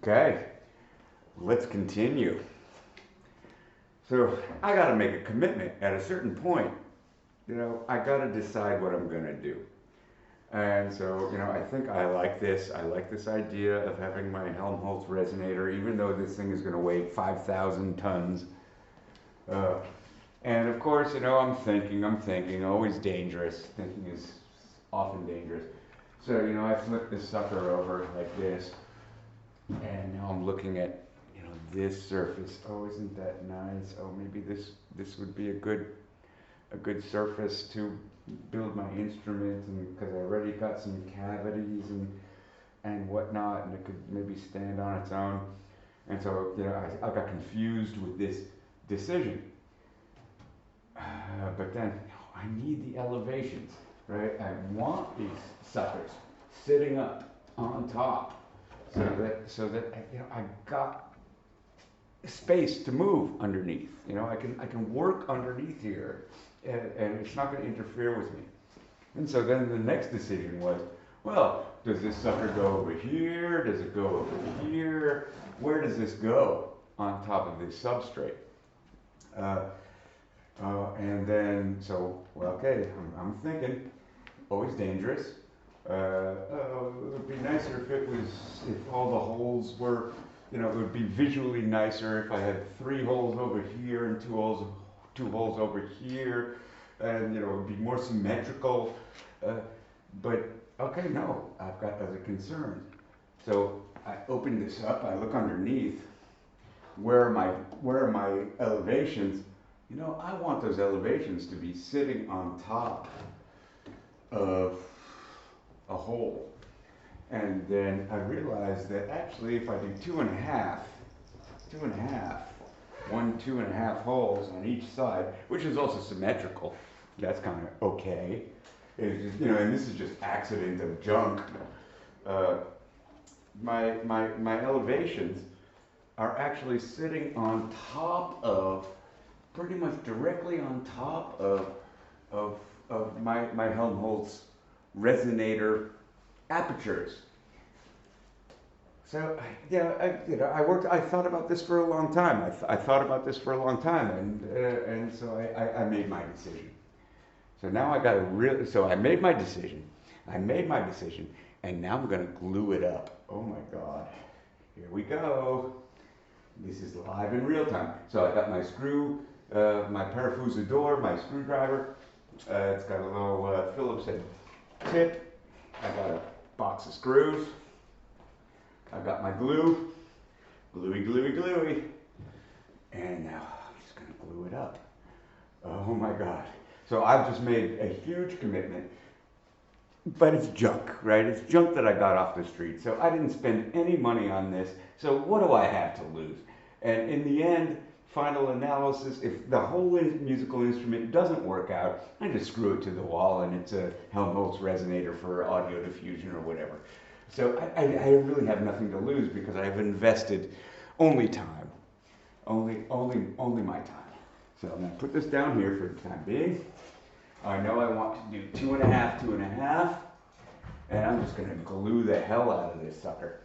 Okay, let's continue. So I got to make a commitment at a certain point. I got to decide what I'm going to do. And so, I think I like this. I like this idea of having my Helmholtz resonator, even though this thing is going to weigh 5,000 tons. Uh, and of course, I'm thinking, always dangerous. Thinking is often dangerous. So, I flip this sucker over like this, and now I'm looking at, this surface. Oh, isn't that nice? Oh, maybe this would be a good surface to build my instrument, and because I already got some cavities and whatnot, and it could maybe stand on its own. And so, I got confused with this decision. But then I need the elevations, right? I want these suckers sitting up on top, so that I got space to move underneath. I can work underneath here, and it's not going to interfere with me. And so then the next decision was, well, does this sucker go over here? Does it go over here? Where does this go on top of this substrate? Uh, and then, so, well, okay, I'm thinking, always dangerous. It would be nicer if all the holes were, it would be visually nicer if I had 3 holes over here and two holes over here, and it would be more symmetrical. Uh, but okay, no, I've got other concerns. So I open this up. I look underneath. Where are my elevations? I want those elevations to be sitting on top of a hole. And then I realized that actually if I do two and a half, 2.5 holes on each side, which is also symmetrical, that's kind of okay. It's just, and this is just accident of junk. Uh, my elevations are actually sitting on top of, pretty much directly on top of my Helmholtz resonator apertures. So I thought about this for a long time. I thought about this for a long time, and so I made my decision. So now I got to really. So I made my decision. And now I'm going to glue it up. Oh my God! Here we go. This is live in real time. So I got my screw, my Parafusador, my screwdriver. It's got a little Phillips head tip. I got a box of screws. I got my glue, gluey, and now I'm just gonna glue it up. Oh my God. So I've just made a huge commitment, but it's junk, right? It's junk that I got off the street. So I didn't spend any money on this. So what do I have to lose? And in the end, final analysis, if the whole musical instrument doesn't work out, I just screw it to the wall and it's a Helmholtz resonator for audio diffusion or whatever. So I really have nothing to lose because I've invested only time, only my time. So I'm going to put this down here for the time being. I know I want to do 2.5, and I'm just going to glue the hell out of this sucker.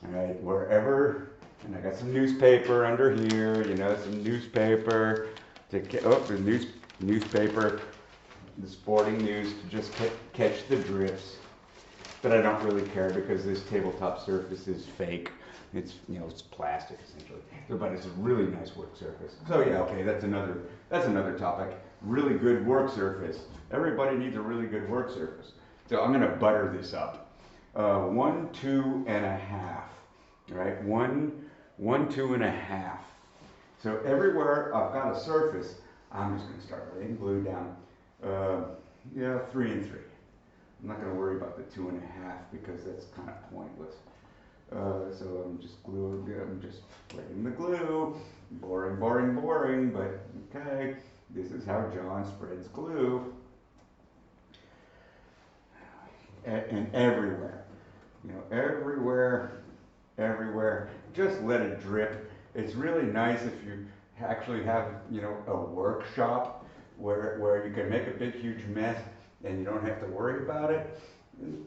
All right, wherever, and I got some newspaper under here, some newspaper the newspaper, the sporting news to just catch the drifts. But I don't really care because this tabletop surface is fake. It's plastic essentially. But it's a really nice work surface. So yeah, okay, that's another topic. Really good work surface. Everybody needs a really good work surface. So I'm gonna butter this up. 1, 2.5. Right? 1, 2.5. So everywhere I've got a surface, I'm just gonna start laying glue down. 3 and 3. I'm not going to worry about the 2.5 because that's kind of pointless. So I'm just laying the glue. Boring, but okay. This is how John spreads glue. And everywhere. Everywhere. Just let it drip. It's really nice if you actually have, a workshop where you can make a big, huge mess and you don't have to worry about it.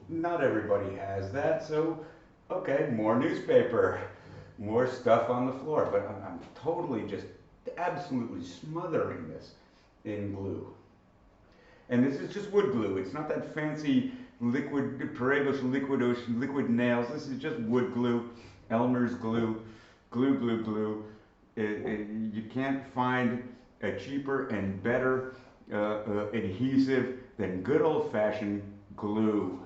Not everybody has that, so Okay, more newspaper, more stuff on the floor, but I'm totally just absolutely smothering this in glue. And this is just wood glue. It's not that fancy liquid, Parego's liquid ocean, liquid nails. This is just wood glue, Elmer's glue, glue. You can't find a cheaper and better adhesive than good old-fashioned glue.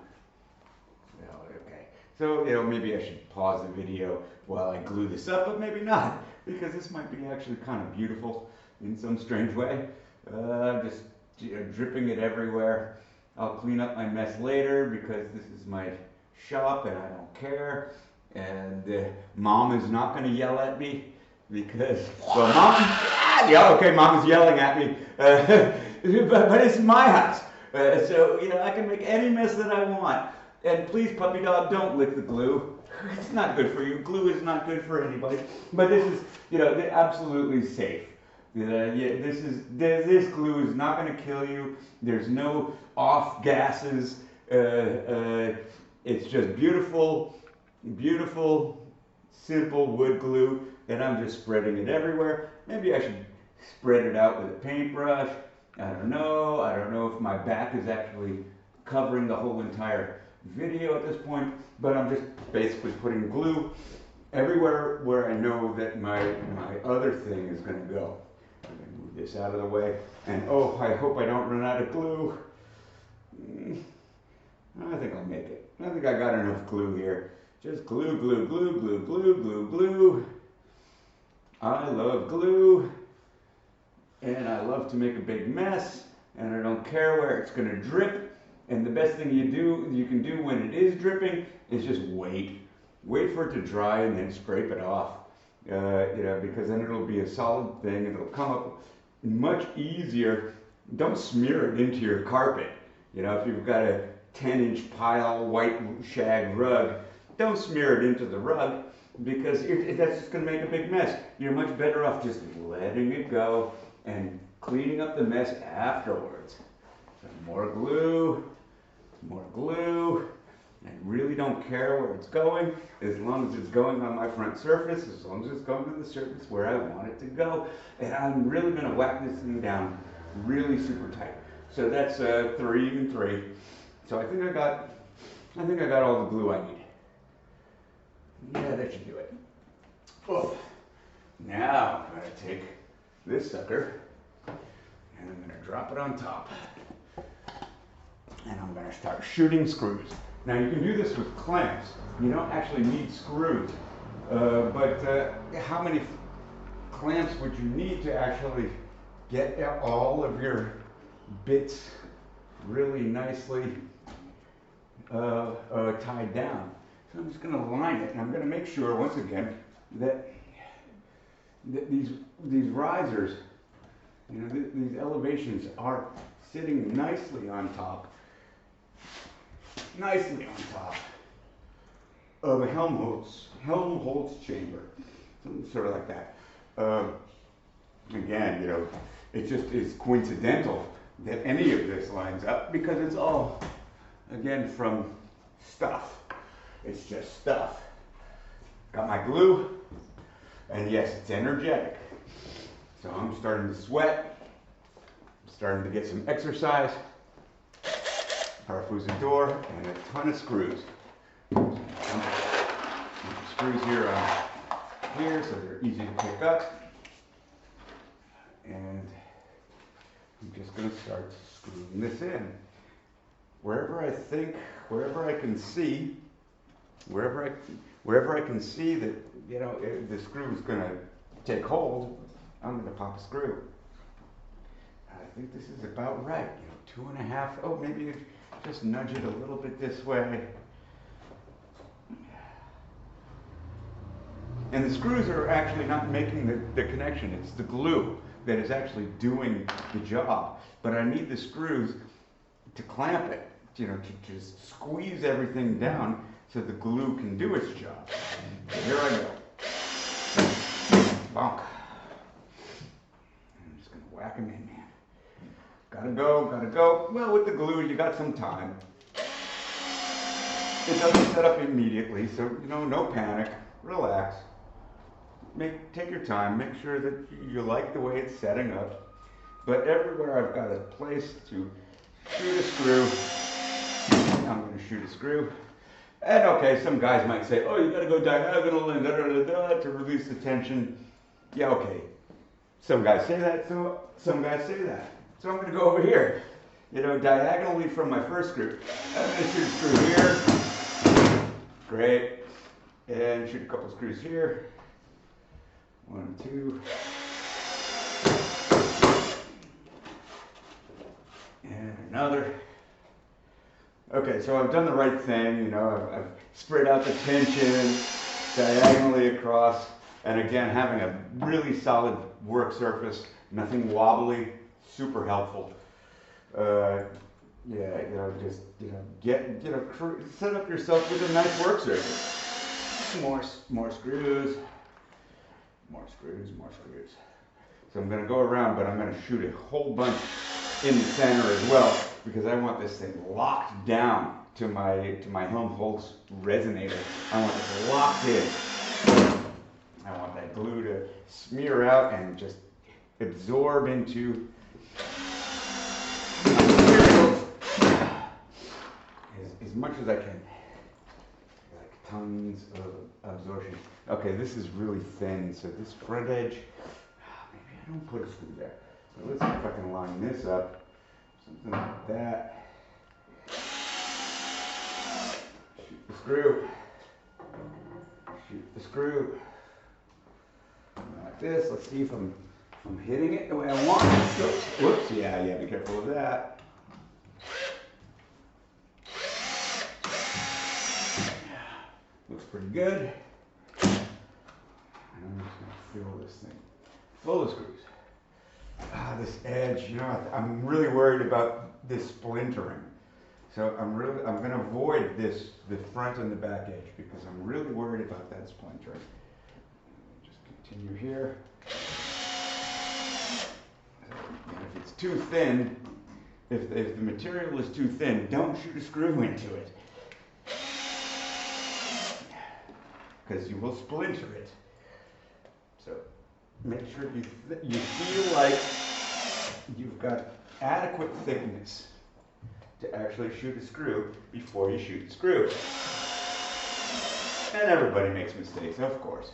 Okay, so maybe I should pause the video while I glue this up, but maybe not, because this might be actually kind of beautiful in some strange way. Just dripping it everywhere. I'll clean up my mess later because this is my shop and I don't care. And mom is not going to yell at me because, well, mom is yelling at me, but it's my house. So, I can make any mess that I want. And please, puppy dog, don't lick the glue. It's not good for you. Glue is not good for anybody. But this is, absolutely safe. This glue is not going to kill you. There's no off gases. It's just beautiful, simple wood glue, and I'm just spreading it everywhere. Maybe I should spread it out with a paintbrush. I don't know. I don't know if my back is actually covering the whole entire video at this point, but I'm just basically putting glue everywhere where I know that my other thing is going to go. I'm going to move this out of the way, and I hope I don't run out of glue. I think I'll make it. I think I got enough glue here. Just glue, glue, glue, glue, glue, glue, glue. I love glue, and I love to make a big mess, and I don't care where it's going to drip. And the best thing you can do when it is dripping is just wait. Wait for it to dry and then scrape it off. Because then it'll be a solid thing. It'll come up much easier. Don't smear it into your carpet. If you've got a 10-inch pile white shag rug, don't smear it into the rug because that's just going to make a big mess. You're much better off just letting it go and cleaning up the mess afterwards. So more glue. I really don't care where it's going, as long as it's going on my front surface, as long as it's going on the surface where I want it to go. And I'm really going to whack this thing down really super tight. So that's 3 and 3. So I think I got all the glue I need. Yeah, that should do it. Oh, now I'm going to take this sucker and I'm going to drop it on top. And I'm going to start shooting screws. Now you can do this with clamps. You don't actually need screws. But how many clamps would you need to actually get all of your bits really nicely tied down? So I'm just going to line it, and I'm going to make sure, once again, that these risers, these elevations are sitting nicely on top of a Helmholtz chamber, sort of like that. Again, it just is coincidental that any of this lines up because it's all, again, from stuff. It's just stuff. Got my glue, and yes, it's energetic. So I'm starting to sweat, I'm starting to get some exercise. Parafuse a door and a ton of screws. Screws here so they're easy to pick up. And I'm just going to start screwing this in. Wherever I can see that the screw is going to take hold, I'm going to pop a screw. I think this is about right. 2.5. Oh, maybe just nudge it a little bit this way. And the screws are actually not making the connection. It's the glue that is actually doing the job. But I need the screws to clamp it, to just squeeze everything down so the glue can do its job. So here I go. Bonk. I'm just going to whack them in, man. Gotta go. Well, with the glue, you got some time. It doesn't set up immediately, so no panic, relax. Take your time, make sure that you like the way it's setting up. But everywhere I've got a place to shoot a screw, I'm going to shoot a screw. And okay, some guys might say, oh, you got to go diagonal and da to release the tension. Yeah, okay. Some guys say that, so some guys say that. So I'm going to go over here, diagonally from my first screw. I'm going to shoot a screw here. Great. And shoot a couple screws here. 1, 2. And another. Okay, so I've done the right thing, I've spread out the tension diagonally across, and again, having a really solid work surface, nothing wobbly, super helpful. Just, set up yourself with a nice work surface. More screws, more screws. So I'm gonna go around, but I'm gonna shoot a whole bunch in the center as well, because I want this thing locked down to my Helmholtz resonator. I want it locked in. I want that glue to smear out and just absorb into materials as much as I can. Like tons of absorption. Okay, this is really thin, so this front edge, maybe I don't put a screw there. So let's see if I can line this up, something like that. Shoot the screw. Shoot the screw. Like this. Let's see if I'm hitting it the way I want. Oops. Whoops. Yeah. Be careful of that. Looks pretty good. I'm just gonna fill this thing full of screws. This edge, I'm really worried about this splintering. So I'm going to avoid the front and the back edge, because I'm really worried about that splintering. Just continue here. And if it's too thin, if the material is too thin, don't shoot a screw into it, because you will splinter it. So make sure you feel like you've got adequate thickness to actually shoot a screw before you shoot the screw. And everybody makes mistakes, of course.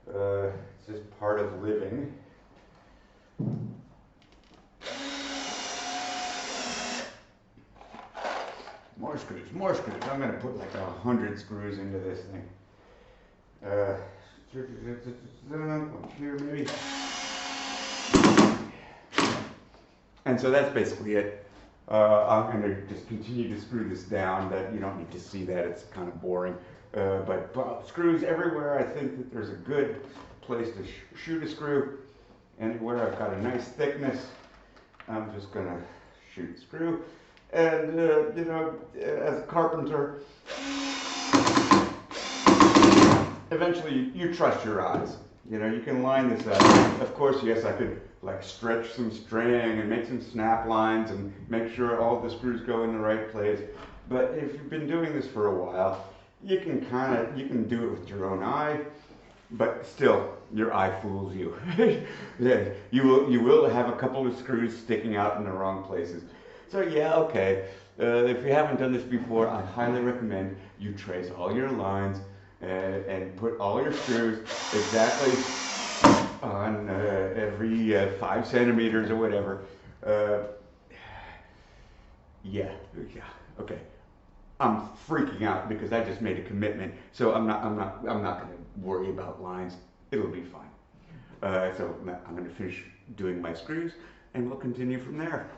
It's just part of living. More screws. I'm going to put like 100 screws into this thing. One here maybe. And so that's basically it. I'm going to just continue to screw this down. That you don't need to see that, it's kind of boring. But screws everywhere. I think that there's a good place to shoot a screw. Anywhere I've got a nice thickness, I'm just going to shoot a screw. And as a carpenter, eventually you trust your eyes. You can line this up. Of course, yes, I could like stretch some string and make some snap lines and make sure all the screws go in the right place. But if you've been doing this for a while, you can do it with your own eye, but still, your eye fools you. Yeah, you will have a couple of screws sticking out in the wrong places. So yeah, okay. If you haven't done this before, I highly recommend you trace all your lines and put all your screws exactly on every 5 centimeters or whatever. Yeah, okay. I'm freaking out because I just made a commitment, so I'm not going to worry about lines. It'll be fine. So I'm going to finish doing my screws, and we'll continue from there.